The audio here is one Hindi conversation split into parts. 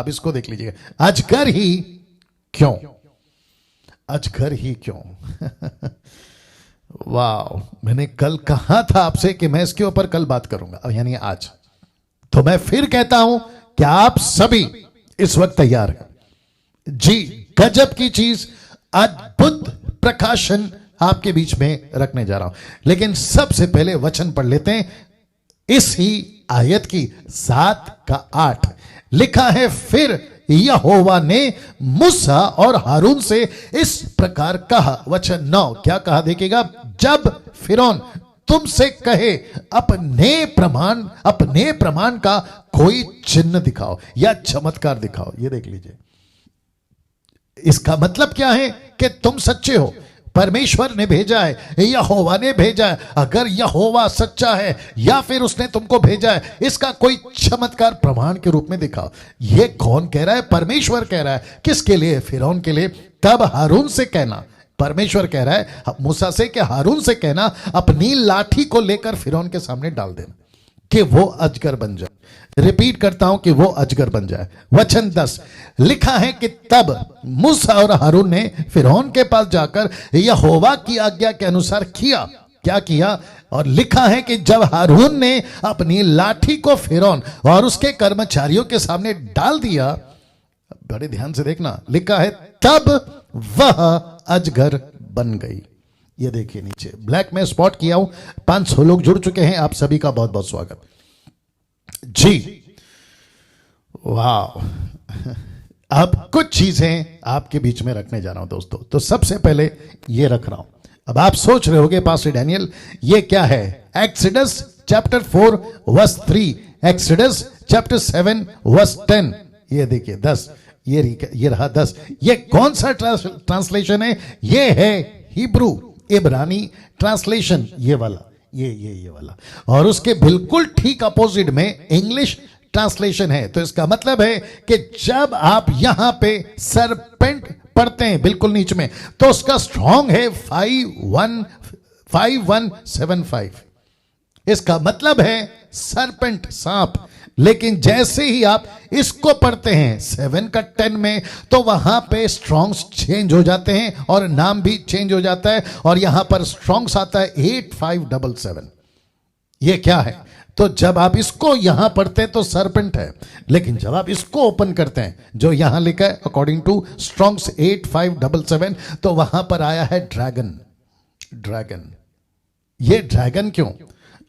अब इसको देख लीजिएगा, अजगर ही क्यों, अजगर ही क्यों। वाह, मैंने कल कहा था आपसे कि मैं इसके ऊपर कल बात करूंगा, अब यानी आज। तो मैं फिर कहता हूं कि आप सभी इस वक्त तैयार हैं जी। गजब की चीज, अद्भुत प्रकाशन आपके बीच में रखने जा रहा हूं। लेकिन सबसे पहले वचन पढ़ लेते हैं इस ही आयत की 7 का 8। लिखा है, फिर यहोवा ने मूसा और हारून से इस प्रकार कहा। वचन 9 क्या कहा देखिएगा, जब फिरौन तुमसे कहे अपने प्रमाण का कोई चिन्ह दिखाओ या चमत्कार दिखाओ। ये देख लीजिए, इसका मतलब क्या है कि तुम सच्चे हो, परमेश्वर ने भेजा है, यहोवा ने भेजा है। अगर यहोवा सच्चा है या फिर उसने तुमको भेजा है, इसका कोई चमत्कार प्रमाण के रूप में दिखाओ। ये कौन कह रहा है? परमेश्वर कह रहा है। किसके लिए? फिरौन के लिए। तब हारून से कहना, परमेश्वर कह रहा है मूसा से कि हारून से कहना अपनी लाठी को लेकर फिरौन के सामने डाल देना कि वो अजगर बन जाए। रिपीट करता हूं कि वो अजगर बन जाए। वचन 10 लिखा है कि तब मूसा और हारून ने फिरौन के पास जाकर यहोवा की आज्ञा के अनुसार किया। क्या किया? और लिखा है कि जब हारून ने अपनी लाठी को फिरौन और उसके कर्मचारियों के सामने डाल दिया, बड़े ध्यान से देखना, लिखा है तब वह अजगर बन गई। ये देखिए नीचे ब्लैक में स्पॉट किया हूं। 500 लोग जुड़ चुके हैं, आप सभी का बहुत बहुत स्वागत जी। वाह, अब कुछ चीजें आपके बीच में रखने जा रहा हूं दोस्तों। तो सबसे पहले ये रख रहा हूं। अब आप सोच रहे होंगे पास्टर डैनियल ये क्या है? Exodus chapter 4 verse 3, Exodus chapter 7 verse 10। ये देखिए 10, ये रहा 10। ये कौन सा ट्रांसलेशन है? ये है हिब्रू इब्रानी ट्रांसलेशन, ये वाला, ये वाला। और उसके बिल्कुल ठीक अपोजिट में इंग्लिश ट्रांसलेशन है। तो इसका मतलब है कि जब आप यहां पे सरपेंट पढ़ते हैं बिल्कुल नीचे में, तो उसका स्ट्रॉन्ग है 5175। इसका मतलब है सरपेंट, सांप। लेकिन जैसे ही आप इसको पढ़ते हैं 7 का 10 में, तो वहां पे स्ट्रॉन्ग्स चेंज हो जाते हैं और नाम भी चेंज हो जाता है। और यहां पर स्ट्रॉन्ग्स आता है 8577। ये क्या है? तो जब आप इसको यहां पढ़ते हैं तो सरपेंट है, लेकिन जब आप इसको ओपन करते हैं जो यहां लिखा है अकॉर्डिंग टू स्ट्रॉन्ग्स 8577, तो वहां पर आया है ड्रैगन। ड्रैगन, ये ड्रैगन क्यों?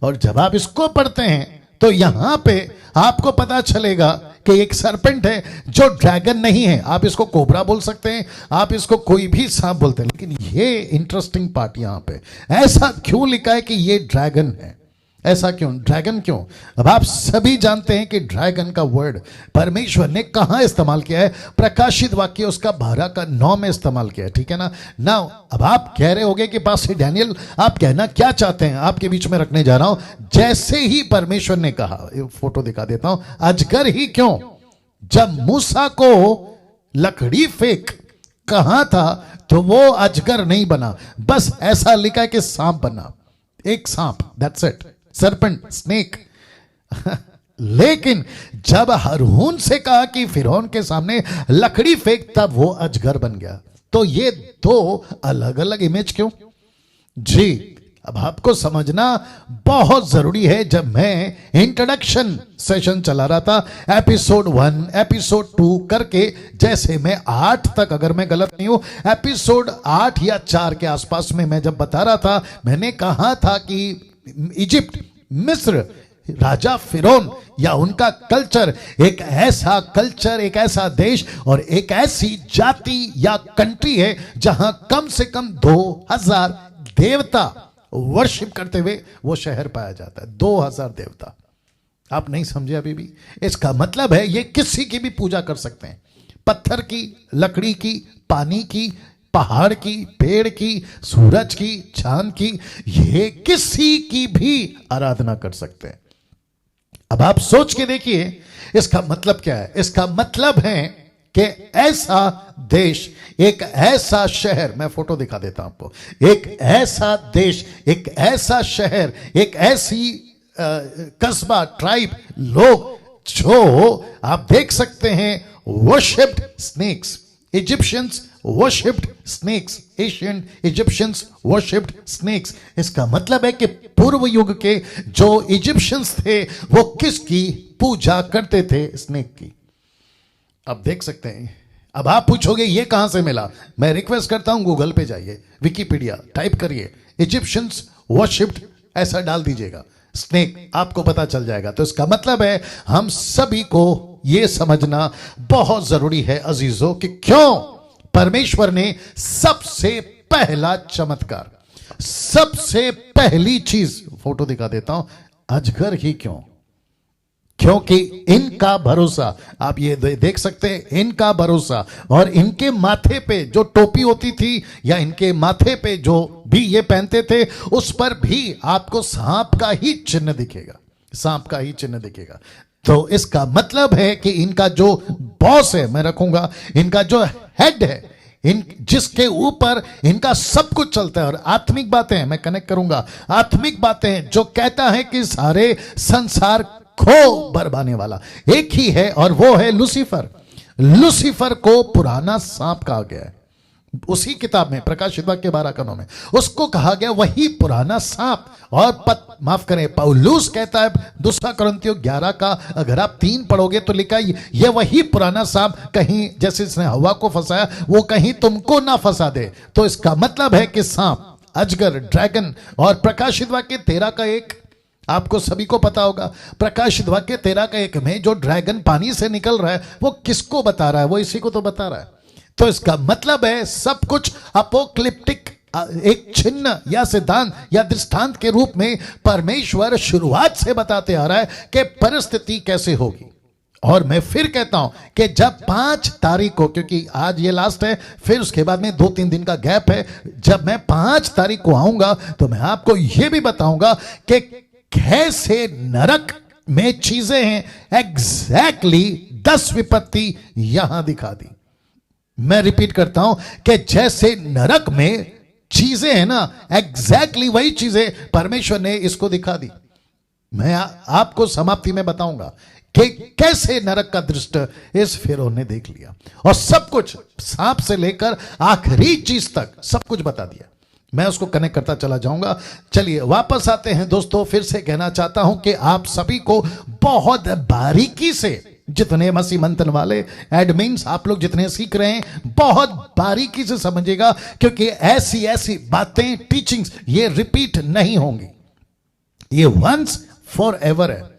और जब आप इसको पढ़ते हैं तो यहां पे आपको पता चलेगा कि एक सरपेंट है जो ड्रैगन नहीं है। आप इसको कोबरा बोल सकते हैं, आप इसको कोई भी सांप बोलते हैं, लेकिन ये इंटरेस्टिंग पार्ट यहां पे ऐसा क्यों लिखा है कि ये ड्रैगन है? ऐसा क्यों? ड्रैगन क्यों? अब आप सभी जानते हैं कि ड्रैगन का वर्ड परमेश्वर ने कहां इस्तेमाल किया है? प्रकाशित वाक्य उसका 12 का 9 में इस्तेमाल किया है, ठीक है ना। नाउ अब आप कह रहे होंगे कि पास्टर डैनियल आप कहना क्या चाहते हैं? आपके बीच में रखने जा रहा हूं, जैसे ही परमेश्वर ने कहा, फोटो दिखा देता हूं, अजगर ही क्यों, जब मूसा को लकड़ी फेंक कहा था तो वो अजगर नहीं बना, बस ऐसा लिखा है कि सांप बना, एक सांप, दैट्स इट, सरपेंट, स्नेक। लेकिन जब हारून से कहा कि फिरौन के सामने लकड़ी फेंक, तब वो अजगर बन गया। तो ये दो अलग अलग इमेज क्यों जी? अब आपको समझना बहुत जरूरी है। जब मैं इंट्रोडक्शन सेशन चला रहा था, एपिसोड 1 एपिसोड 2 करके, जैसे मैं 8 तक, अगर मैं गलत नहीं हूं, एपिसोड 8 या 4 के आसपास में मैं जब बता रहा था, मैंने कहा था कि इजिप्ट, मिस्र, राजा फिरौन या उनका कल्चर एक ऐसा कल्चर, एक ऐसा देश और एक ऐसी जाति या कंट्री है जहां कम से कम 2000 देवता वर्शिप करते हुए वो शहर पाया जाता है। 2000 देवता। आप नहीं समझे अभी भी? इसका मतलब है ये किसी की भी पूजा कर सकते हैं, पत्थर की, लकड़ी की, पानी की, पहाड़ की, पेड़ की, सूरज की, चांद की, ये किसी की भी आराधना कर सकते हैं। अब आप सोच के देखिए इसका मतलब क्या है? इसका मतलब है कि ऐसा देश, एक ऐसा शहर, मैं फोटो दिखा देता हूं आपको, एक ऐसा देश, एक ऐसा शहर, एक ऐसी कस्बा, ट्राइब, लोग जो आप देख सकते हैं worshipped snakes. Egyptians worshipped snakes. Ancient Egyptians worshipped snakes. इसका मतलब है कि पूर्व युग के जो इजिप्शियंस थे वो किसकी पूजा करते थे? स्नेक की। अब देख सकते हैं। अब आप पूछोगे ये कहां से मिला? मैं रिक्वेस्ट करता हूं गूगल पे जाइए, विकिपीडिया टाइप करिए, इजिप्शियंस वर्शिप्ड ऐसा डाल दीजिएगा, स्नेक आपको पता चल जाएगा। तो इसका मतलब है हम सभी को यह समझना बहुत जरूरी है अजीजों कि क्यों परमेश्वर ने सबसे पहला चमत्कार, सबसे पहली चीज, फोटो दिखा देता हूं, अजगर ही क्यों? क्योंकि इनका भरोसा, आप ये देख सकते हैं, इनका भरोसा, और इनके माथे पे जो टोपी होती थी या इनके माथे पे जो भी ये पहनते थे उस पर भी आपको सांप का ही चिन्ह दिखेगा, सांप का ही चिन्ह दिखेगा। तो इसका मतलब है कि इनका जो बॉस है, मैं रखूंगा, इनका जो हेड है, इन जिसके ऊपर इनका सब कुछ चलता है, और आत्मिक बातें मैं कनेक्ट करूंगा, आत्मिक बातें जो कहता है कि सारे संसार को बरबाने वाला एक ही है और वो है लूसीफर। लूसीफर को पुराना सांप कहा गया है, उसी किताब में प्रकाशित वाक्य 12 कनों में उसको कहा गया वही पुराना सांप। और माफ करें, पौलुस कहता है दूसरा कुरिन्थियों 11 का अगर आप 3 पढ़ोगे तो लिखा ये वही पुराना सांप, कहीं जैसे इसने हवा को फंसाया वो कहीं तुमको ना फंसा दे। तो इसका मतलब है कि सांप, अजगर, ड्रैगन, और प्रकाशित वाक्य 13 का 1 आपको सभी को पता होगा, प्रकाशित वाक्य 13 का 1 में जो ड्रैगन पानी से निकल रहा है वो किसको बता रहा है? वो इसी को तो बता रहा है। तो इसका मतलब है सब कुछ अपोक्लिप्टिक एक चिन्ह या सिद्धांत या दृष्टांत के रूप में परमेश्वर शुरुआत से बताते आ रहा है कि परिस्थिति कैसे होगी। और मैं फिर कहता हूं कि जब 5 तारीख को, क्योंकि आज ये लास्ट है, फिर उसके बाद में 2-3 दिन का गैप है, जब मैं 5 तारीख को आऊंगा तो मैं आपको यह भी बताऊंगा कि कैसे नरक में चीजें हैं। एग्जैक्टली 10 विपत्ति यहां दिखा दी। मैं रिपीट करता हूं कि जैसे नरक में चीजें हैं ना, एग्जैक्टली वही चीजें परमेश्वर ने इसको दिखा दी। मैं आपको समाप्ति में बताऊंगा कि कैसे नरक का दृश्य इस फिरौन ने देख लिया, और सब कुछ सांप से लेकर आखिरी चीज तक सब कुछ बता दिया। मैं उसको कनेक्ट करता चला जाऊंगा। चलिए वापस आते हैं दोस्तों। फिर से कहना चाहता हूं कि आप सभी को बहुत बारीकी से, जितने मसीह मंथन वाले एडमिन्स आप लोग जितने सीख रहे हैं, बहुत बारीकी से समझिएगा, क्योंकि ऐसी ऐसी बातें, टीचिंग्स ये रिपीट नहीं होंगी, ये वंस फॉर एवर है,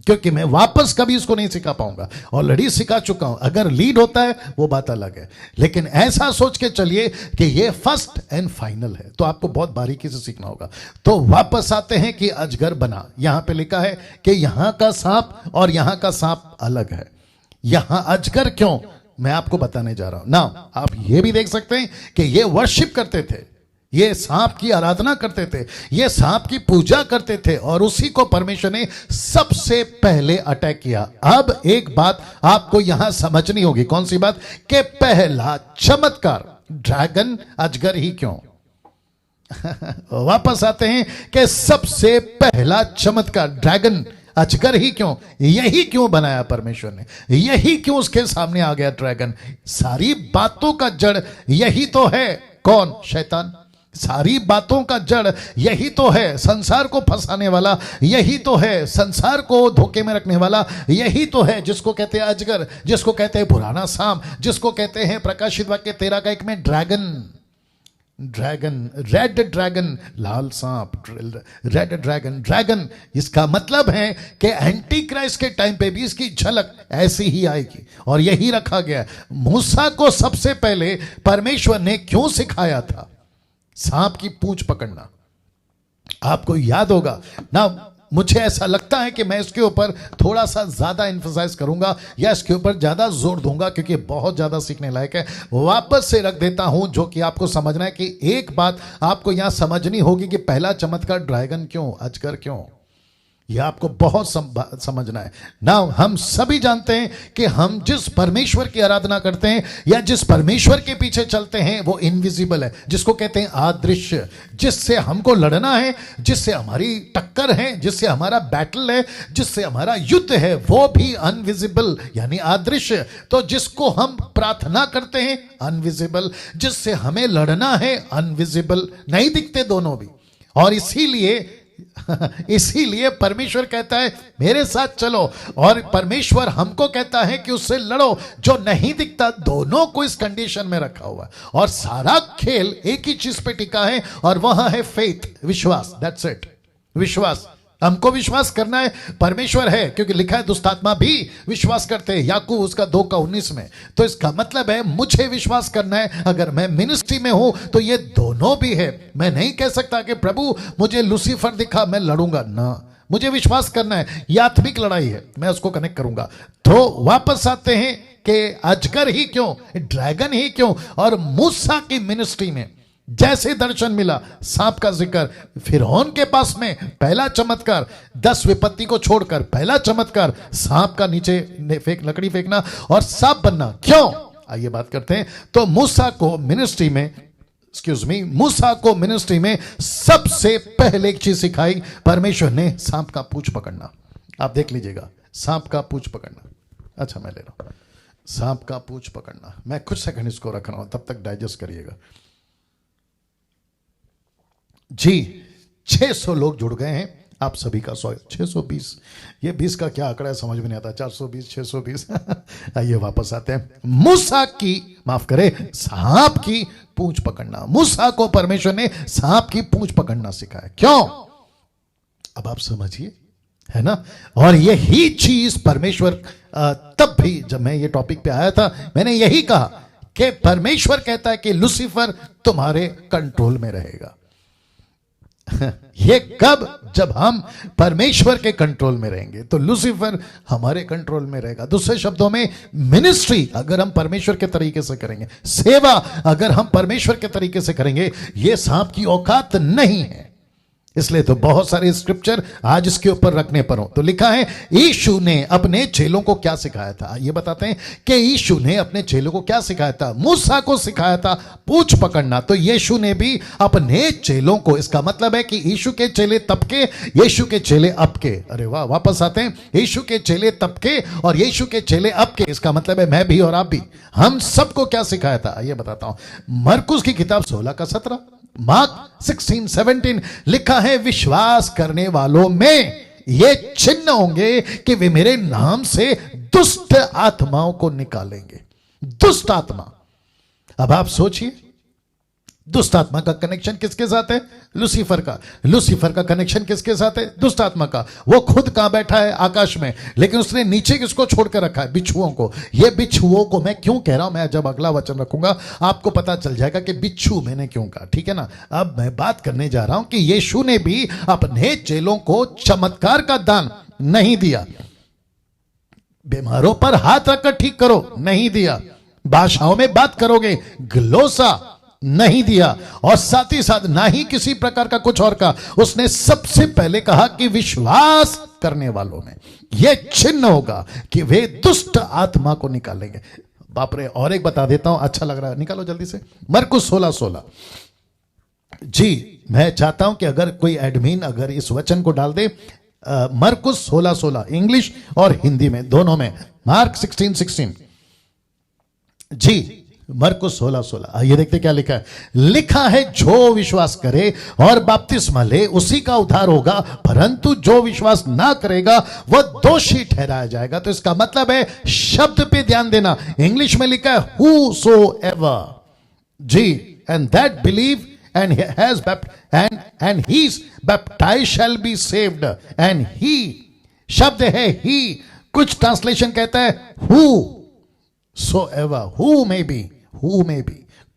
क्योंकि मैं वापस कभी इसको नहीं सिखा पाऊंगा, ऑलरेडी सिखा चुका हूं। अगर लीड होता है वो बात अलग है, लेकिन ऐसा सोच के चलिए कि ये फर्स्ट एंड फाइनल है, तो आपको बहुत बारीकी से सीखना होगा। तो वापस आते हैं कि अजगर बना। यहां पे लिखा है कि यहां का सांप और यहां का सांप अलग है। यहां अजगर क्यों, मैं आपको बताने जा रहा हूं ना। आप ये भी देख सकते हैं कि ये वर्शिप करते थे, ये सांप की आराधना करते थे, ये सांप की पूजा करते थे, और उसी को परमेश्वर ने सबसे पहले अटैक किया। अब एक बात आपको यहां समझनी होगी, कौन सी बात? कि पहला चमत्कार ड्रैगन, अजगर ही क्यों? वापस आते हैं कि सबसे पहला चमत्कार ड्रैगन, अजगर ही क्यों? यही क्यों बनाया परमेश्वर ने? यही क्यों उसके सामने आ गया ड्रैगन? सारी बातों का जड़ यही तो है। कौन? शैतान। सारी बातों का जड़ यही तो है, संसार को फंसाने वाला यही तो है, संसार को धोखे में रखने वाला यही तो है, जिसको कहते हैं अजगर, जिसको कहते हैं पुराना सांप, जिसको कहते हैं प्रकाशित वाक्य 13 का 1 में ड्रैगन। ड्रैगन, रेड ड्रैगन, लाल सांप, रेड ड्रैगन, ड्रैगन। इसका मतलब है कि एंटी क्राइस्ट के टाइम पे भी इसकी झलक ऐसी ही आएगी, और यही रखा गया। मूसा को सबसे पहले परमेश्वर ने क्यों सिखाया था? सांप की पूंछ पकड़ना। आपको याद होगा ना, मुझे ऐसा लगता है कि मैं इसके ऊपर थोड़ा सा ज्यादा एम्फसाइज करूंगा या इसके ऊपर ज्यादा जोर दूंगा, क्योंकि बहुत ज्यादा सीखने लायक है। वापस से रख देता हूं, जो कि आपको समझना है कि एक बात आपको यहां समझनी होगी कि पहला चमत्कार ड्रैगन क्यों, अजगर क्यों? यह आपको बहुत समझना है ना। हम सभी जानते हैं कि हम जिस परमेश्वर की आराधना करते हैं या जिस परमेश्वर के पीछे चलते हैं वो इनविजिबल है, जिसको कहते हैं अदृश्य, जिससे हमको लड़ना है, जिससे हमारी टक्कर है, जिससे हमारा बैटल है, जिससे हमारा युद्ध है, वो भी अनविजिबल यानी अदृश्य। तो जिसको हम प्रार्थना करते हैं अनविजिबल, जिससे हमें लड़ना है अनविजिबल, नहीं दिखते दोनों भी। और इसीलिए परमेश्वर कहता है मेरे साथ चलो, और परमेश्वर हमको कहता है कि उससे लड़ो जो नहीं दिखता। दोनों को इस कंडीशन में रखा हुआ है और सारा खेल एक ही चीज पे टिका है और वह है फेथ, विश्वास। दैट्स इट, विश्वास। हमको विश्वास करना है परमेश्वर है, क्योंकि लिखा है दुष्ट आत्मा भी विश्वास करते हैं, याकूब उसका 2:19 में। तो इसका मतलब है मुझे विश्वास करना है। अगर मैं मिनिस्ट्री में हूं तो ये दोनों भी है। मैं नहीं कह सकता कि प्रभु मुझे लूसीफर दिखा मैं लड़ूंगा ना, मुझे विश्वास करना है ये आत्मिक लड़ाई है, मैं उसको कनेक्ट करूंगा। तो वापस आते हैं कि अजगर ही क्यों, ड्रैगन ही क्यों। और मूसा की मिनिस्ट्री में जैसे दर्शन मिला, सांप का जिक्र, फिरौन के पास में पहला चमत्कार, 10 विपत्ति को छोड़कर पहला चमत्कार सांप का नीचे लकड़ी फेंकना और सांप बनना। क्यों, आइए बात करते हैं। तो मूसा को मिनिस्ट्री में सबसे पहले एक चीज सिखाई परमेश्वर ने, सांप का पूंछ पकड़ना। आप देख लीजिएगा, सांप का पूंछ पकड़ना। अच्छा मैं ले रहा हूं, सांप का पूंछ पकड़ना। मैं कुछ सेकंड इसको रख रहा हूं, तब तक डाइजेस्ट करिएगा जी। 600 लोग जुड़ गए हैं, आप सभी का 620, ये 20 का क्या आंकड़ा है समझ में नहीं आता, 420 620 आइए वापस आते हैं। मूसा की, माफ करें, सांप की पूंछ पकड़ना। मूसा को परमेश्वर ने सांप की पूंछ पकड़ना सिखाया। क्यों, अब आप समझिए, है ना। और यही चीज परमेश्वर, तब भी जब मैं ये टॉपिक पे आया था मैंने यही कहा कि परमेश्वर कहता है कि लूसीफर तुम्हारे कंट्रोल में रहेगा। ये कब, जब हम परमेश्वर के कंट्रोल में रहेंगे तो लूसीफर हमारे कंट्रोल में रहेगा। दूसरे शब्दों में मिनिस्ट्री अगर हम परमेश्वर के तरीके से करेंगे, सेवा अगर हम परमेश्वर के तरीके से करेंगे, ये सांप की औकात नहीं है। इसलिए तो बहुत सारे स्क्रिप्चर आज इसके ऊपर रखने पर हो। तो लिखा है यीशु ने अपने चेलों को क्या सिखाया था, ये बताते हैं कि यीशु ने अपने चेलों को क्या सिखाया था। मूसा को सिखाया था पूंछ पकड़ना, तो यीशु ने भी अपने चेलों को, इसका मतलब है कि यीशु के चेले तब के, यीशु के चेले अब के। अरे वाह, वापस आते हैं, यीशु के चेले तब के और यीशु के चेले अब के। इसका मतलब है मैं भी और आप भी, हम सबको क्या सिखाया था, ये बताता हूं। मरकुस की किताब 16:17, मार्क 16:17 लिखा है विश्वास करने वालों में ये चिन्ह होंगे कि वे मेरे नाम से दुष्ट आत्माओं को निकालेंगे। दुष्ट आत्मा, अब आप सोचिए, दुष्ट आत्मा का कनेक्शन किसके साथ है, लूसीफर का। लूसीफर का कनेक्शन किसके साथ है, दुष्ट आत्मा का। वो खुद कहां बैठा है, आकाश में, लेकिन उसने नीचे किसको छोड़कर रखा है, बिच्छुओं को। ये बिच्छुओं को मैं क्यों कह रहा हूं, मैं जब अगला वचन रखूंगा आपको पता चल जाएगा कि बिच्छू मैंने क्यों कहा, ठीक है ना। अब मैं बात करने जा रहा हूं कि यीशु ने भी अपने चेलों को चमत्कार का दान नहीं दिया। बीमारों पर हाथ रखकर ठीक करो, नहीं दिया। भाषाओं में बात करोगे, ग्लोसा नहीं दिया। और साथ ही साथ ना ही किसी प्रकार का कुछ और का। उसने सबसे पहले कहा कि विश्वास करने वालों में यह चिन्ह होगा कि वे दुष्ट आत्मा को निकालेंगे। बाप रे, और एक बता देता हूं, अच्छा लग रहा है, निकालो जल्दी से। मरकुस 16:16 जी। मैं चाहता हूं कि अगर कोई एडमिन अगर इस वचन को डाल दे, मरकुस 16:16 इंग्लिश और हिंदी में, दोनों में। मार्क 16:16 जी, मरकुस 16:16। ये देखते क्या लिखा है। लिखा है जो विश्वास करे और बपतिस्मा ले उसी का उद्धार होगा, परंतु जो विश्वास ना करेगा वह दोषी ठहराया जाएगा। तो इसका मतलब है, शब्द पे ध्यान देना। इंग्लिश में लिखा है whosoever ji, and that believe and has and his baptized shall be saved। and he शब्द है he, कुछ ट्रांसलेशन कहता है whosoever, who may be,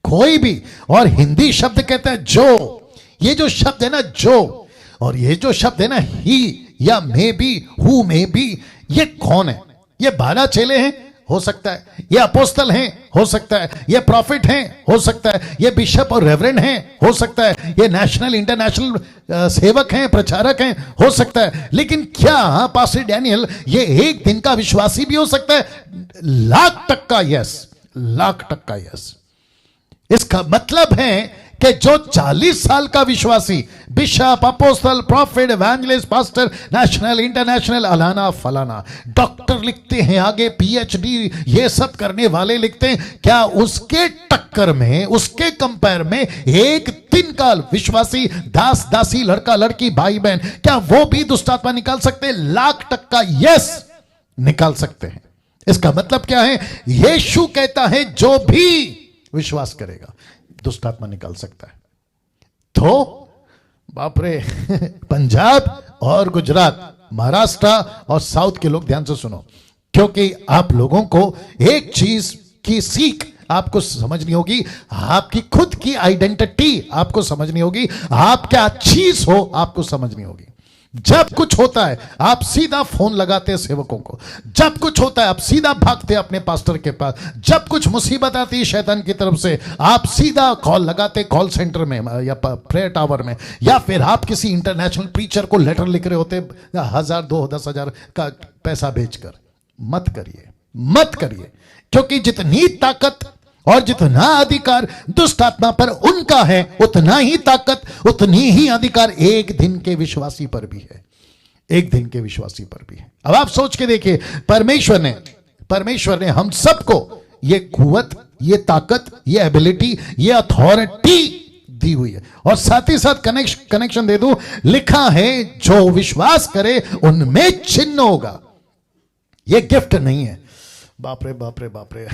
कोई भी। और हिंदी शब्द कहता है जो। ये जो शब्द है ना जो, और ये जो शब्द है ना ही या may be, who may be, ये कौन है, ये 12 चेले हैं हो सकता है ये अपोस्तल हैं, हो सकता है ये प्रॉफिट हैं, हो सकता है ये बिशप और रेवरेंड हैं, हो सकता है ये नेशनल इंटरनेशनल सेवक हैं, प्रचारक हैं, हो सकता है। लेकिन क्या पास्टर डैनियल ये एक दिन का विश्वासी भी हो सकता है? 1,00,000% यस, 1,00,000% यस। इसका मतलब है कि जो 40 साल का विश्वासी bishop, apostle, prophet, evangelist, pastor, national, international, अलाना फलाना, डॉक्टर लिखते हैं, आगे पीएचडी ये सब करने वाले लिखते हैं, क्या उसके टक्कर में, उसके कंपेयर में एक दिन का विश्वासी दास दासी, लड़का लड़की, भाई बहन, क्या वो भी दुष्ट आत्मा निकाल सकते हैं? 1,00,000% यस, निकाल सकते हैं। इसका मतलब क्या है? यीशु कहता है जो भी विश्वास करेगा दुष्ट आत्मा निकाल सकता है। तो बाप रे, पंजाब और गुजरात, महाराष्ट्र और साउथ के लोग ध्यान से सुनो, क्योंकि आप लोगों को एक चीज की सीख आपको समझनी होगी, आपकी खुद की आइडेंटिटी आपको समझनी होगी, आप क्या चीज हो आपको समझनी होगी। जब कुछ होता है आप सीधा फोन लगाते हैं सेवकों को, जब कुछ होता है आप सीधा भागते हैं अपने पास्टर के पास, जब कुछ मुसीबत आती है शैतान की तरफ से आप सीधा कॉल लगाते कॉल सेंटर में या प्रेयर टावर में, या फिर आप किसी इंटरनेशनल प्रीचर को लेटर लिख रहे होते 1,000, 2,000, 10,000 का पैसा भेजकर। मत करिए, मत करिए, क्योंकि जितनी ताकत और जितना अधिकार दुष्ट आत्मा पर उनका है, उतना ही ताकत, उतनी ही अधिकार एक दिन के विश्वासी पर भी है, एक दिन के विश्वासी पर भी है। अब आप सोच के देखिए, परमेश्वर ने हम सबको ये कुवत, ये ताकत, ये एबिलिटी, ये अथॉरिटी दी हुई है। और साथ ही साथ कनेक्शन दे दूं, लिखा है जो विश्वास करे उनमें चिन्ह होगा। ये गिफ्ट नहीं है। बाप रे बाप रे बाप रे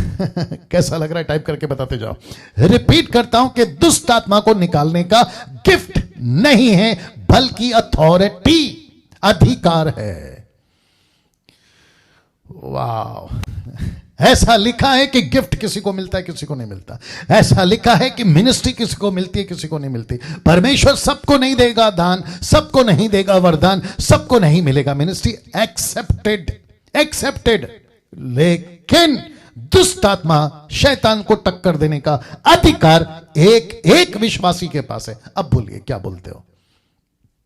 कैसा लग रहा है? टाइप करके बताते जाओ। रिपीट करता हूं कि दुष्ट आत्मा को निकालने का गिफ्ट नहीं है, बल्कि अथॉरिटी, अधिकार है। वाह! ऐसा लिखा है कि गिफ्ट किसी को मिलता है, किसी को नहीं मिलता। ऐसा लिखा है कि मिनिस्ट्री किसी को मिलती है, किसी को नहीं मिलती। परमेश्वर सबको नहीं देगा दान, सबको नहीं देगा वरदान, सबको नहीं मिलेगा मिनिस्ट्री। एक्सेप्टेड, लेकिन दुष्ट आत्मा, शैतान को टक्कर देने का अधिकार एक एक विश्वासी के पास है। अब बोलिए क्या बोलते हो?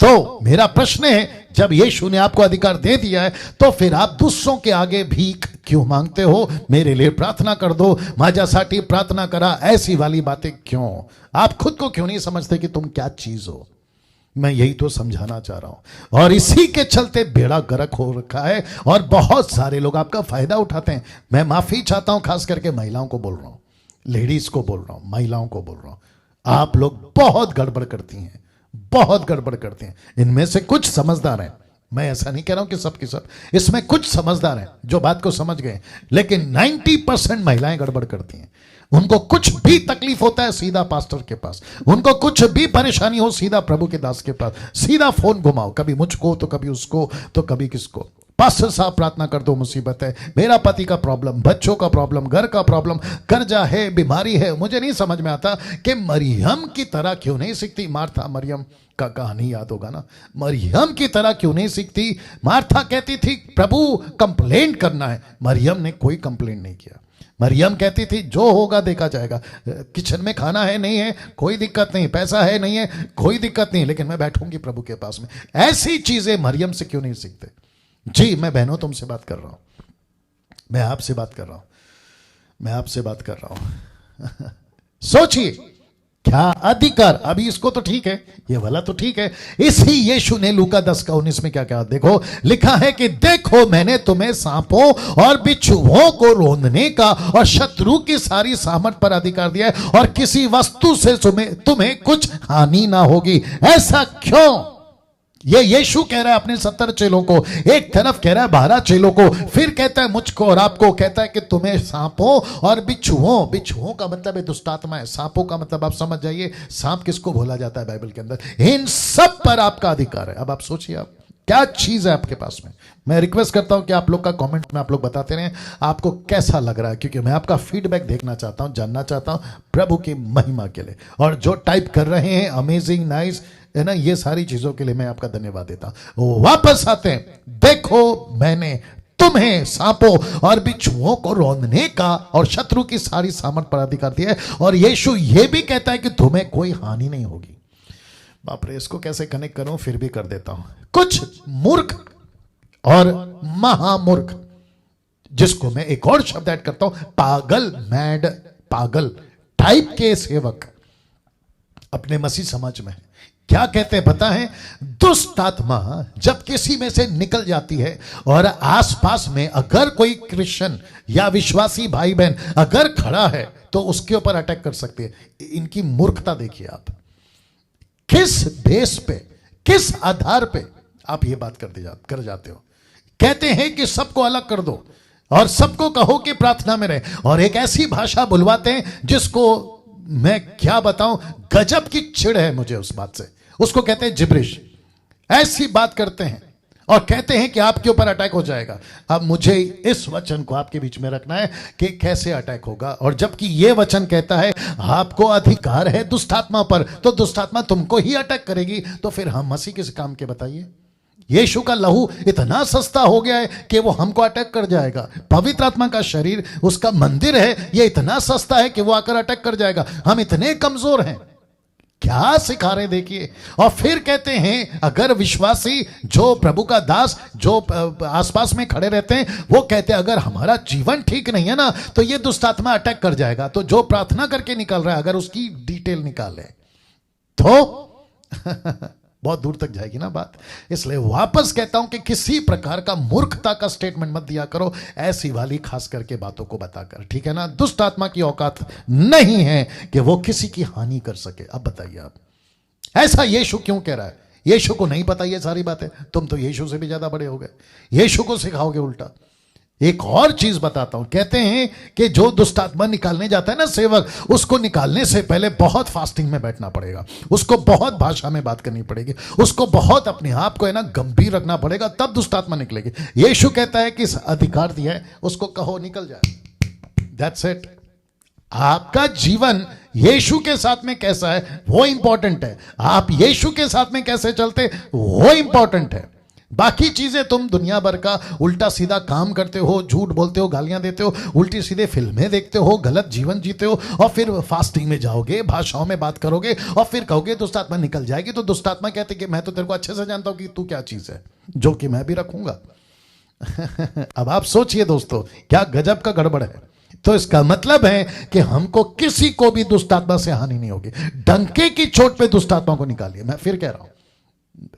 तो मेरा प्रश्न है, जब यीशु ने आपको अधिकार दे दिया है तो फिर आप दूसरों के आगे भीख क्यों मांगते हो? मेरे लिए प्रार्थना कर दो, माझ्यासाठी प्रार्थना करा, ऐसी वाली बातें क्यों? आप खुद को क्यों नहीं समझते कि तुम क्या चीज हो? मैं यही तो समझाना चाह रहा हूं, और इसी के चलते बेड़ा गर्क हो रखा है और बहुत सारे लोग आपका फायदा उठाते हैं। मैं माफी चाहता हूं, खास करके महिलाओं को बोल रहा हूं, लेडीज को बोल रहा हूं, महिलाओं को बोल रहा हूं। आप लोग बहुत गड़बड़ करती हैं, बहुत गड़बड़ करते हैं। इनमें से कुछ समझदार हैं, मैं ऐसा नहीं कह रहा हूं कि सब की सब, इसमें कुछ समझदार हैं जो बात को समझ गए, लेकिन 90% महिलाएं गड़बड़ करती हैं। उनको कुछ भी तकलीफ होता है सीधा पास्टर के पास, उनको कुछ भी परेशानी हो सीधा प्रभु के दास के पास, सीधा फोन घुमाओ, कभी मुझको तो कभी उसको तो कभी किसको। पास्टर साहब प्रार्थना कर दो, मुसीबत है, मेरा पति का प्रॉब्लम, बच्चों का प्रॉब्लम, घर का प्रॉब्लम, कर्जा है, बीमारी है। मुझे नहीं समझ में आता कि मरियम की तरह क्यों नहीं सीखती। मार्था मरियम का कहानी याद होगा ना, मरियम की तरह क्यों नहीं सीखती? मार्था कहती थी प्रभु कंप्लेंट करना है, मरियम ने कोई कंप्लेंट नहीं किया। मरियम कहती थी जो होगा देखा जाएगा, किचन में खाना है नहीं है कोई दिक्कत नहीं, पैसा है नहीं है कोई दिक्कत नहीं, लेकिन मैं बैठूंगी प्रभु के पास में। ऐसी चीजें मरियम से क्यों नहीं सीखते? जी मैं बहनों तुमसे बात कर रहा हूं, मैं आपसे बात कर रहा हूं, मैं आपसे बात कर रहा हूं। सोचिए क्या अधिकार। अभी इसको तो ठीक है, ये वाला तो ठीक है। इसी यीशु ने लूका 10:19 में क्या कहा देखो, लिखा है कि देखो मैंने तुम्हें सांपों और बिच्छुओं को रोंदने का और शत्रु की सारी सामर्थ पर अधिकार दिया है, और किसी वस्तु से तुम्हें कुछ हानि ना होगी। ऐसा क्यों? ये यीशु कह रहा है अपने 70 चेलों को, एक तरफ कह रहा है 12 चेलों को, फिर कहता है मुझको और आपको, कहता है कि तुम्हें सांपों और बिच्छुओं, बिच्छुओं का मतलब है दुष्ट आत्मा है, सांपों का मतलब आप समझ जाइए, सांप किसको बोला जाता है बाइबल के अंदर, इन सब पर आपका अधिकार है। अब आप सोचिए आप क्या चीज है आपके पास में। मैं रिक्वेस्ट करता हूं कि आप लोग का कमेंट में आप लोग बताते रहें आपको कैसा लग रहा है, क्योंकि मैं आपका फीडबैक देखना चाहता हूं, जानना चाहता हूं प्रभु की महिमा के लिए। और जो टाइप कर रहे हैं अमेजिंग, नाइस है ना, ये सारी चीजों के लिए मैं आपका धन्यवाद देता हूं। वापस आते हैं, देखो मैंने तुम्हें सांपों और बिच्छुओं को रौंदने का और शत्रु की सारी सामर्थ पर अधिकार दिया है। और यीशु ये भी कहता है कि तुम्हें कोई हानि नहीं होगी। बाप रे, इसको कैसे कनेक्ट करूं, फिर भी कर देता हूं। कुछ मूर्ख और महामूर्ख, जिसको मैं एक और शब्द ऐड करता हूं, पागल, मैड, पागल टाइप के सेवक अपने मसीह समाज में क्या कहते हैं पता है? दुष्ट आत्मा जब किसी में से निकल जाती है और आसपास में अगर कोई क्रिश्चियन या विश्वासी भाई बहन अगर खड़ा है तो उसके ऊपर अटैक कर सकती है। इनकी मूर्खता देखिए आप, किस बेस पे, किस आधार पे आप ये बात कर जाते हो। कहते हैं कि सबको अलग कर दो और सबको कहो कि प्रार्थना में रहे, और एक ऐसी भाषा बुलवाते हैं जिसको मैं क्या बताऊं, गजब की चिढ़ है मुझे उस बात से। उसको कहते हैं जिब्रिश। ऐसी बात करते हैं और कहते हैं कि आपके ऊपर अटैक हो जाएगा। अब मुझे इस वचन को आपके बीच में रखना है कि कैसे अटैक होगा, और जबकि यह वचन कहता है आपको अधिकार है दुष्टात्मा पर, तो दुष्टात्मा तुमको ही अटैक करेगी। तो फिर हम मसीह किस काम के बताइए? यीशु का लहू इतना सस्ता हो गया है कि वो हमको अटैक कर जाएगा। पवित्र आत्मा का शरीर उसका मंदिर है, ये इतना सस्ता है कि वो आकर अटैक कर जाएगा। हम इतने कमजोर हैं, क्या सिखा रहे देखिए। और फिर कहते हैं अगर विश्वासी जो प्रभु का दास जो आसपास में खड़े रहते हैं वो कहते हैं अगर हमारा जीवन ठीक नहीं है ना तो ये दुष्टात्मा अटैक कर जाएगा। तो जो प्रार्थना करके निकल रहा है अगर उसकी डिटेल निकाले तो बहुत दूर तक जाएगी ना बात। इसलिए वापस कहता हूं कि किसी प्रकार का मूर्खता का स्टेटमेंट मत दिया करो, ऐसी वाली खास करके बातों को बताकर, ठीक है ना। दुष्ट आत्मा की औकात नहीं है कि वो किसी की हानि कर सके। अब बताइए आप, ऐसा यीशु क्यों कह रहा है? यीशु को नहीं पता ये सारी बातें? तुम तो यीशु से भी ज्यादा बड़े हो गए, यीशु को सिखाओगे उल्टा। एक और चीज बताता हूं, कहते हैं कि जो दुष्ट आत्मा निकालने जाता है ना सेवक, उसको निकालने से पहले बहुत फास्टिंग में बैठना पड़ेगा, उसको बहुत भाषा में बात करनी पड़ेगी, उसको बहुत अपने आप को है ना गंभीर रखना पड़ेगा, तब दुष्ट आत्मा निकलेगी। यीशु कहता है कि अधिकार दिया है, उसको कहो निकल जाए, दैट्स इट। आपका जीवन यीशु के साथ में कैसा है वो इंपॉर्टेंट है, आप यीशु के साथ में कैसे चलते वो इंपॉर्टेंट है। बाकी चीजें तुम दुनिया भर का उल्टा सीधा काम करते हो, झूठ बोलते हो, गालियां देते हो, उल्टी सीधे फिल्में देखते हो, गलत जीवन जीते हो, और फिर फास्टिंग में जाओगे, भाषाओं में बात करोगे और फिर कहोगे दुष्टात्मा निकल जाएगी। तो दुष्टात्मा कहते कि मैं तो तेरे को अच्छे से जानता हूं कि तू क्या चीज है, जो कि मैं भी रखूंगा। अब आप सोचिए दोस्तों, क्या गजब का गड़बड़ है। तो इसका मतलब है कि हमको किसी को भी दुष्टात्मा से हानि नहीं होगी। डंके की चोट पे दुष्टात्मा को निकालिए, मैं फिर कह रहा हूं।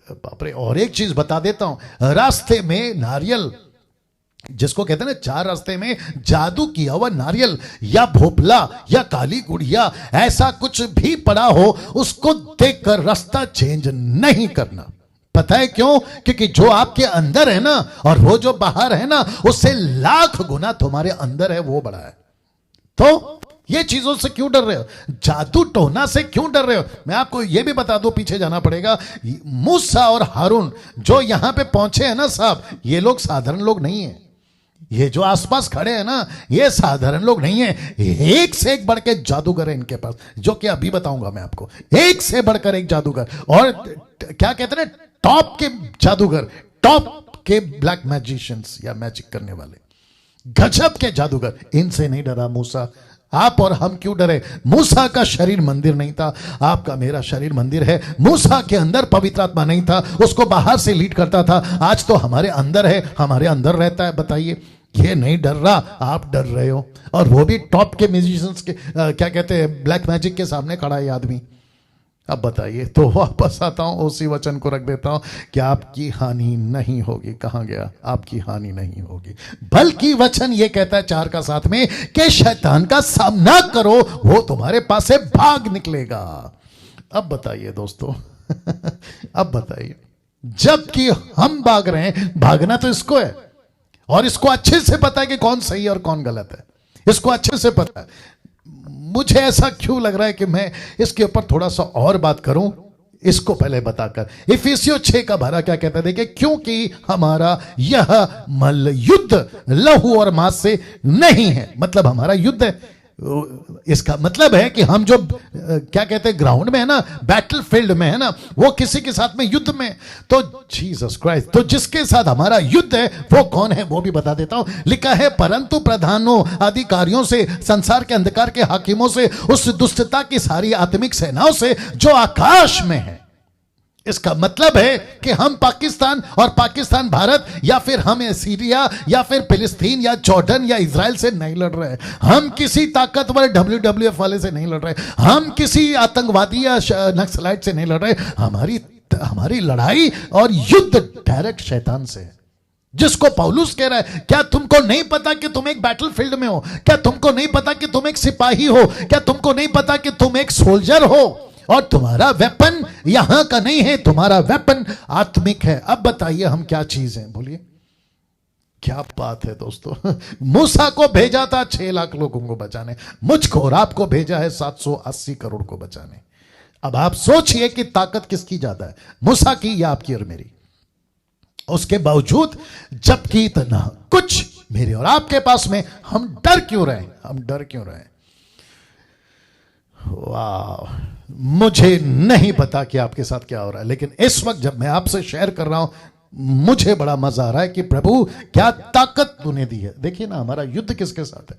बाप रे, और एक चीज बता देता हूं, रास्ते में नारियल, जिसको कहते हैं ना चार रास्ते में जादू किया हुआ नारियल या भोपला या काली गुड़िया, ऐसा कुछ भी पड़ा हो उसको देखकर रास्ता चेंज नहीं करना। पता है क्यों? क्योंकि जो आपके अंदर है ना और वो जो बाहर है ना उससे लाख गुना तुम्हारे अंदर है वो बड़ा है। तो ये चीजों से क्यों डर रहे हो? जादू टोना से क्यों डर रहे हो? मैं आपको ये भी बता दूं, पीछे जाना पड़ेगा। मूसा और हारून जो यहां पे पहुंचे हैं ना साहब, ये लोग साधारण लोग नहीं है। ये जो आसपास खड़े हैं ना ये साधारण लोग नहीं है, एक से एक बढ़ के जादूगर है इनके पास, जो कि अभी बताऊंगा मैं आपको। एक से बढ़कर एक जादूगर, और क्या कहते हैं, टॉप के जादूगर, टॉप के ब्लैक मैजिशियंस या मैजिक करने वाले, गजब के जादूगर। इनसे नहीं डरा मूसा। आप और हम क्यों डरे? मूसा का शरीर मंदिर नहीं था, आपका मेरा शरीर मंदिर है। मूसा के अंदर पवित्र आत्मा नहीं था, उसको बाहर से लीड करता था। आज तो हमारे अंदर है, हमारे अंदर रहता है। बताइए, ये नहीं डर रहा, आप डर रहे हो। और वो भी टॉप के म्यूजिशियंस के क्या कहते हैं, ब्लैक मैजिक के सामने खड़ा है आदमी। अब बताइए। तो वापस आता हूं, उसी वचन को रख देता हूं कि आपकी हानि नहीं होगी। कहां गया? आपकी हानि नहीं होगी, बल्कि वचन ये कहता है 4:7 में कि शैतान का सामना करो, वो तुम्हारे पास से भाग निकलेगा। अब बताइए दोस्तों, अब बताइए, जबकि हम भाग रहे हैं, भागना तो इसको है, और इसको अच्छे से पता है कि कौन सही और कौन गलत है, इसको अच्छे से पता है। मुझे ऐसा क्यों लग रहा है कि मैं इसके ऊपर थोड़ा सा और बात करूं, इसको पहले बताकर। इफिसियों 6:12 क्या कहता है? देखिए, क्योंकि हमारा यह मल्ल युद्ध लहू और मांस से नहीं है। मतलब हमारा युद्ध है, इसका मतलब है कि हम जो क्या कहते हैं ग्राउंड में है ना, बैटल फील्ड में है ना, वो किसी के साथ में युद्ध में। तो जीसस क्राइस्ट, तो जिसके साथ हमारा युद्ध है वो कौन है वो भी बता देता हूं। लिखा है, परंतु प्रधानों, अधिकारियों से, संसार के अंधकार के हाकिमों से, उस दुष्टता की सारी आत्मिक सेनाओं से जो आकाश में है। इसका मतलब है कि हम पाकिस्तान और पाकिस्तान भारत, या फिर हम सीरिया या फिर फिलिस्तीन या जॉर्डन या इजराइल से नहीं लड़ रहे। हम किसी ताकतवर WWF वाले से नहीं लड़ रहे। हम किसी आतंकवादी या नक्सलाइट से नहीं लड़ रहे। हमारी लड़ाई और युद्ध डायरेक्ट शैतान से है, जिसको पौलुस कह रहा है, क्या तुमको नहीं पता कि तुम एक बैटल फील्ड में हो? क्या तुमको नहीं पता कि तुम एक सिपाही हो? क्या तुमको नहीं पता कि तुम एक सोल्जर हो? और तुम्हारा वेपन यहां का नहीं है, तुम्हारा वेपन आत्मिक है। अब बताइए हम क्या चीज हैं, बोलिए। क्या बात है दोस्तों। मूसा को भेजा था 6 लाख लोगों को बचाने, मुझको और आपको भेजा है 780 करोड़ को बचाने। अब आप सोचिए कि ताकत किसकी ज्यादा है, मूसा की या आपकी और मेरी? उसके बावजूद जबकि इतना कुछ मेरे और आपके पास में, हम डर क्यों रहे? हम डर क्यों रहे? वाह, मुझे नहीं पता कि आपके साथ क्या हो रहा है, लेकिन इस वक्त जब मैं आपसे शेयर कर रहा हूं, मुझे बड़ा मजा आ रहा है कि प्रभु क्या ताकत तूने दी है। देखिए ना, हमारा युद्ध किसके साथ है?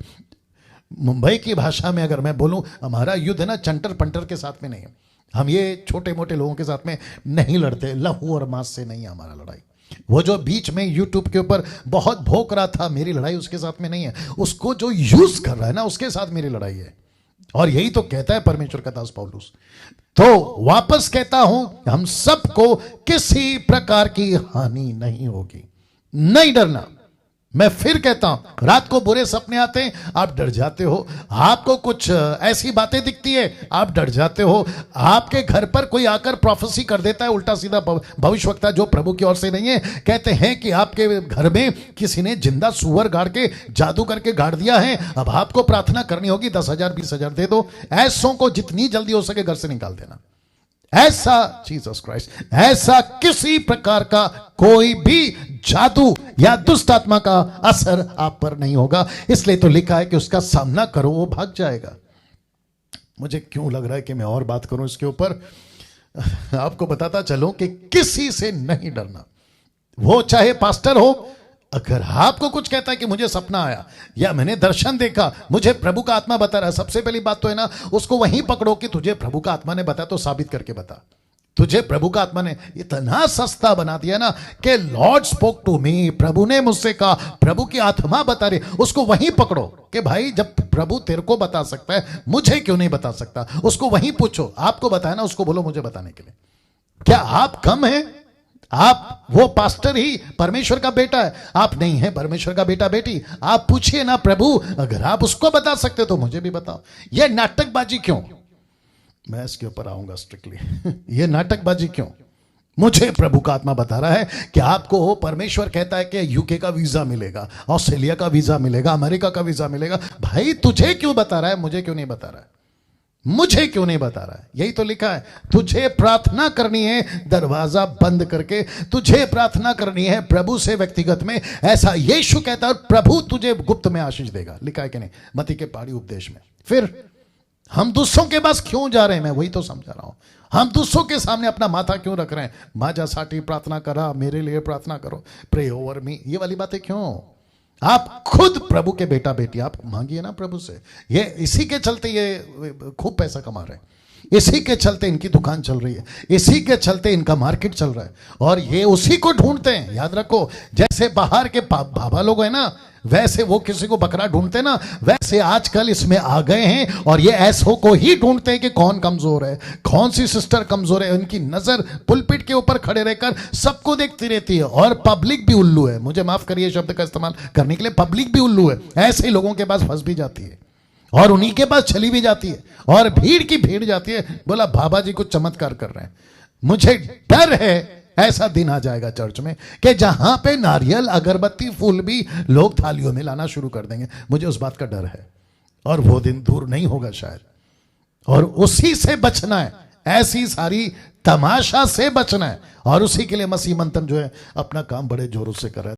मुंबई की भाषा में अगर मैं बोलूं, हमारा युद्ध है ना चंटर पंटर के साथ में नहीं है। हम ये छोटे मोटे लोगों के साथ में नहीं लड़ते, लहू और मांस से नहीं है हमारा लड़ाई। वो जो बीच में यूट्यूब के ऊपर बहुत भोंक रहा था मेरी लड़ाई, उसके साथ में नहीं है। उसको जो यूज कर रहा है ना, उसके साथ मेरी लड़ाई है। और यही तो कहता है परमेश्वर का दास पौलुस। तो वापस कहता हूं, हम सबको किसी प्रकार की हानि नहीं होगी, नहीं डरना। मैं फिर कहता हूं, रात को बुरे सपने आते हैं, आप डर जाते हो। आपको कुछ ऐसी बातें दिखती है, आप डर जाते हो। आपके घर पर कोई आकर प्रोफेसी कर देता है, उल्टा सीधा भविष्यवक्ता जो प्रभु की ओर से नहीं है, कहते हैं कि आपके घर में किसी ने जिंदा सुअर गाड़ के, जादू करके गाड़ दिया है। अब आपको प्रार्थना करनी होगी, 10,000 20,000 दे दो। ऐसों को जितनी जल्दी हो सके घर से निकाल देना। ऐसा जीसस क्राइस्ट, ऐसा किसी प्रकार का कोई भी जादू या दुष्ट आत्मा का असर आप पर नहीं होगा। इसलिए तो लिखा है कि उसका सामना करो, वो भाग जाएगा। मुझे क्यों लग रहा है कि मैं और बात करूं इसके ऊपर। आपको बताता चलूं कि किसी से नहीं डरना, वो चाहे पास्टर हो। अगर आपको कुछ कहता है कि मुझे सपना आया या मैंने दर्शन देखा, मुझे प्रभु का आत्मा बता रहा है, सबसे पहली बात तो है ना, उसको वहीं पकड़ो कि तुझे प्रभु का आत्मा ने बताया, तो साबित करके बता। तुझे प्रभु का आत्मा ने इतना सस्ता बना दिया ना कि लॉर्ड स्पोक टू मी, प्रभु ने मुझसे कहा, प्रभु की आत्मा बता रही, उसको वहीं पकड़ो कि भाई जब प्रभु तेरे को बता सकता है, मुझे क्यों नहीं बता सकता? उसको वहीं पूछो, आपको बताया ना, उसको बोलो मुझे बताने के लिए। क्या आप कम हैं? आप वो पास्टर ही परमेश्वर का बेटा है, आप नहीं है परमेश्वर का बेटा बेटी। आप पूछिए ना, प्रभु अगर आप उसको बता सकते तो मुझे भी बताओ। ये नाटकबाजी क्यों? मैं इसके ऊपर आऊंगा स्ट्रिक्टली। ये नाटकबाजी क्यों? मुझे प्रभु का आत्मा बता रहा है कि आपको परमेश्वर कहता है कि यूके का वीजा मिलेगा, ऑस्ट्रेलिया का वीजा मिलेगा, अमेरिका का वीजा मिलेगा। भाई तुझे क्यों बता रहा है, मुझे क्यों नहीं बता रहा है? मुझे क्यों नहीं बता रहा है? यही तो लिखा है, तुझे प्रार्थना करनी है दरवाजा बंद करके, तुझे प्रार्थना करनी है प्रभु से व्यक्तिगत में। ऐसा यीशु कहता है, प्रभु तुझे गुप्त में आशीष देगा। लिखा है कि नहीं मत्ती के पहाड़ी उपदेश में। फिर हम दूसरों के पास क्यों जा रहे हैं? मैं वही तो समझा रहा हूं। हम दूसरों के सामने अपना माथा क्यों रख रहे हैं? माजा साठी प्रार्थना करा, मेरे लिए प्रार्थना करो, प्रे ओवर मी, ये वाली बातें क्यों? आप खुद प्रभु के बेटा बेटी, आप मांगिए ना प्रभु से। ये इसी के चलते ये खूब पैसा कमा रहे हैं, इसी के चलते इनकी दुकान चल रही है, इसी के चलते इनका मार्केट चल रहा है, और ये उसी को ढूंढते हैं। याद रखो, जैसे बाहर के बाबा लोग हैं ना, वैसे वो किसी को बकरा ढूंढते ना, वैसे आजकल इसमें आ गए हैं और ये ऐसों को ही ढूंढते हैं कि कौन कमजोर है, कौन सी सिस्टर कमजोर है। उनकी नजर पुलपिट के ऊपर खड़े रहकर सबको देखती रहती है, और पब्लिक भी उल्लू है। मुझे माफ करिए शब्द का इस्तेमाल करने के लिए, पब्लिक भी उल्लू है। ऐसे लोगों के पास फंस भी जाती है और उन्हीं के पास चली भी जाती है, और भीड़ की भीड़ जाती है। बोला बाबा जी कुछ चमत्कार कर रहे हैं। मुझे डर है ऐसा दिन आ जाएगा चर्च में कि जहां पे नारियल, अगरबत्ती, फूल भी लोग थालियों में लाना शुरू कर देंगे। मुझे उस बात का डर है, और वो दिन दूर नहीं होगा शायद। और उसी से बचना है, ऐसी सारी तमाशा से बचना है, और उसी के लिए मसीह मंथन जो है अपना काम बड़े जोरों से कर रहा है।